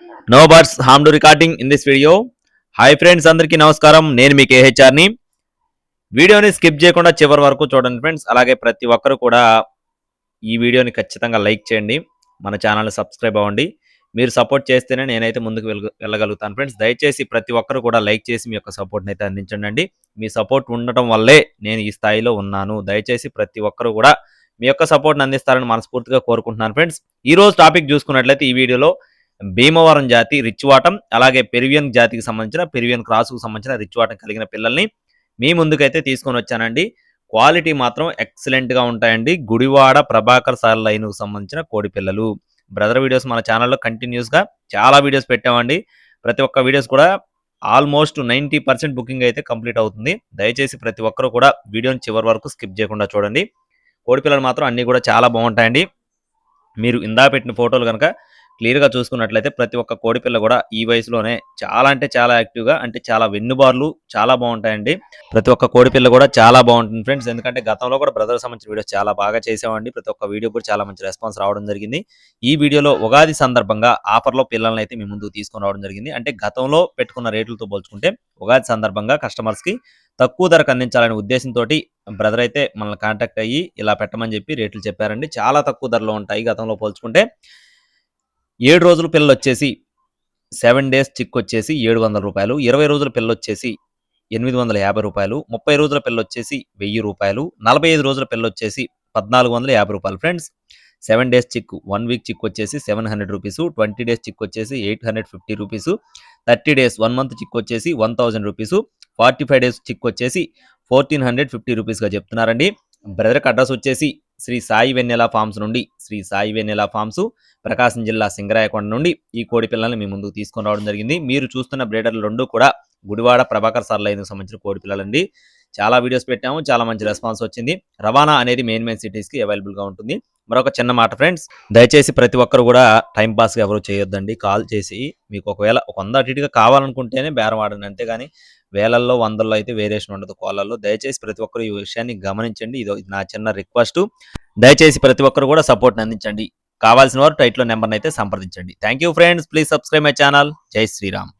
No birds harm to recording in this video. Hi friends, అందరికీ నమస్కారం. నేను మీ కేహెచ్ఆర్ని. వీడియోని స్కిప్ చేయకుండా చివరి వరకు చూడండి ఫ్రెండ్స్. అలాగే ప్రతి ఒక్కరు కూడా ఈ వీడియోని ఖచ్చితంగా లైక్ చేయండి. మన ఛానల్ని సబ్స్క్రైబ్ అవ్వండి. మీరు సపోర్ట్ చేస్తేనే నేనైతే ముందుకు వెళ్ళగలుగుతాను ఫ్రెండ్స్. దయచేసి ప్రతి ఒక్కరు కూడా లైక్ చేసి మీ యొక్క సపోర్ట్ని అయితే అందించండి. మీ సపోర్ట్ ఉండటం వల్లే నేను ఈ స్థాయిలో ఉన్నాను. దయచేసి ప్రతి ఒక్కరు కూడా మీ యొక్క సపోర్ట్ని అందిస్తారని మనస్ఫూర్తిగా కోరుకుంటున్నాను ఫ్రెండ్స్. ఈ రోజు టాపిక్ చూసుకున్నట్లయితే ఈ వీడియోలో భీమవరం జాతి రిచ్ వాటం, అలాగే పెరువియన్ జాతికి సంబంధించిన పెరువియన్ క్రాస్కు సంబంధించిన రిచ్ వాటం కలిగిన పిల్లల్ని మీ ముందుకైతే తీసుకొని వచ్చానండి. క్వాలిటీ మాత్రం ఎక్సలెంట్గా ఉంటాయండి. గుడివాడ ప్రభాకర్ సార్ లైన్కు సంబంధించిన కోడి పిల్లలు. బ్రదర్ వీడియోస్ మన ఛానల్లో కంటిన్యూస్గా చాలా వీడియోస్ పెట్టామండి. ప్రతి ఒక్క వీడియోస్ కూడా ఆల్మోస్ట్ 90% బుకింగ్ అయితే కంప్లీట్ అవుతుంది. దయచేసి ప్రతి ఒక్కరు కూడా వీడియోని చివరి వరకు స్కిప్ చేయకుండా చూడండి. కోడి పిల్లలు మాత్రం అన్నీ కూడా చాలా బాగుంటాయండి. మీరు ఇందా పెట్టిన ఫోటోలు కనుక క్లియర్గా చూసుకున్నట్లయితే ప్రతి ఒక్క కోడి పిల్ల కూడా ఈ వయసులోనే చాలా అంటే చాలా యాక్టివ్గా, అంటే చాలా వెన్నుబార్లు చాలా బాగుంటాయండి. ప్రతి ఒక్క కోడి పిల్ల కూడా చాలా బాగుంటుంది ఫ్రెండ్స్. ఎందుకంటే గతంలో కూడా బ్రదర్ సంబంధించిన వీడియోస్ చాలా బాగా చేసామండి. ప్రతి ఒక్క వీడియో కూడా చాలా మంచి రెస్పాన్స్ రావడం జరిగింది. ఈ వీడియోలో ఉగాది సందర్భంగా ఆఫర్లో పిల్లల్ని అయితే మీ ముందుకు తీసుకొని రావడం జరిగింది. అంటే గతంలో పెట్టుకున్న రేట్లతో పోల్చుకుంటే ఉగాది సందర్భంగా కస్టమర్స్కి తక్కువ ధరకు అందించాలనే ఉద్దేశంతో బ్రదర్ అయితే మనల్ని కాంటాక్ట్ అయ్యి ఇలా పెట్టమని చెప్పి రేట్లు చెప్పారండి. చాలా తక్కువ ధరలో ఉంటాయి గతంలో పోల్చుకుంటే. 7 రోజుల పిల్లలు వచ్చేసి 7 days చిక్ వచ్చేసి 700 రూపాయలు, 20 రోజుల పిల్లలు వచ్చేసి 850 రూపాయలు, 30 రోజుల పిల్లలు వచ్చేసి 1000 రూపాయలు, 45 రోజుల పిల్లలు వచ్చేసి 1450 రూపాయలు ఫ్రెండ్స్. 7 days చిక్, 1 week చిక్ వచ్చేసి 700 రూపీసు, 20 days చిక్ వచ్చేసి 850 రూపీసు, 30 days 1 month చిక్ వచ్చేసి 1000 రూపీసు, 45 days చిక్ వచ్చేసి 1450 రూపీస్గా చెప్తున్నారండి. బ్రదర్కి అడ్రస్ వచ్చేసి శ్రీ సాయి వెన్నెల ఫార్మ్స్ నుండి, శ్రీ సాయి వెన్నెల ఫార్మ్స్, ప్రకాశం జిల్లా సింగరాయకొండ నుండి ఈ కోడి పిల్లల్ని మీ ముందుకు తీసుకొని రావడం జరిగింది. మీరు చూస్తున్న బ్రీడర్లు రెండు కూడా గుడివాడ ప్రభాకర్ సార్ లైన్కి సంబంధించిన కోడి పిల్లలండి. చాలా వీడియోస్ పెట్టాము, చాలా మంచి రెస్పాన్స్ వచ్చింది. రవాణా అనేది మెయిన్ సిటీస్కి అవైలబుల్గా ఉంటుంది. మరొక చిన్న మాట ఫ్రెండ్స్, దయచేసి ప్రతి ఒక్కరు కూడా టైం పాస్గా ఎవరు చేయొద్దండి. కాల్ చేసి మీకు ఒకవేళ 100 అటు ఇటుగా కావాలనుకుంటేనే బేరం ఆడండి, అంతేగాని వేలల్లో వందల్లో అయితే వేరియేషన్ ఉండదు కోళ్ళల్లో. దయచేసి ప్రతి ఒక్కరు ఈ విషయాన్ని గమనించండి. ఇది నా చిన్న రిక్వెస్ట్. దయచేసి ప్రతి ఒక్కరు కూడా సపోర్ట్ని అందించండి. కావాల్సిన వారు టైట్లో నెంబర్ని అయితే సంప్రదించండి. Thank you friends. Please subscribe my channel. జై శ్రీరామ్.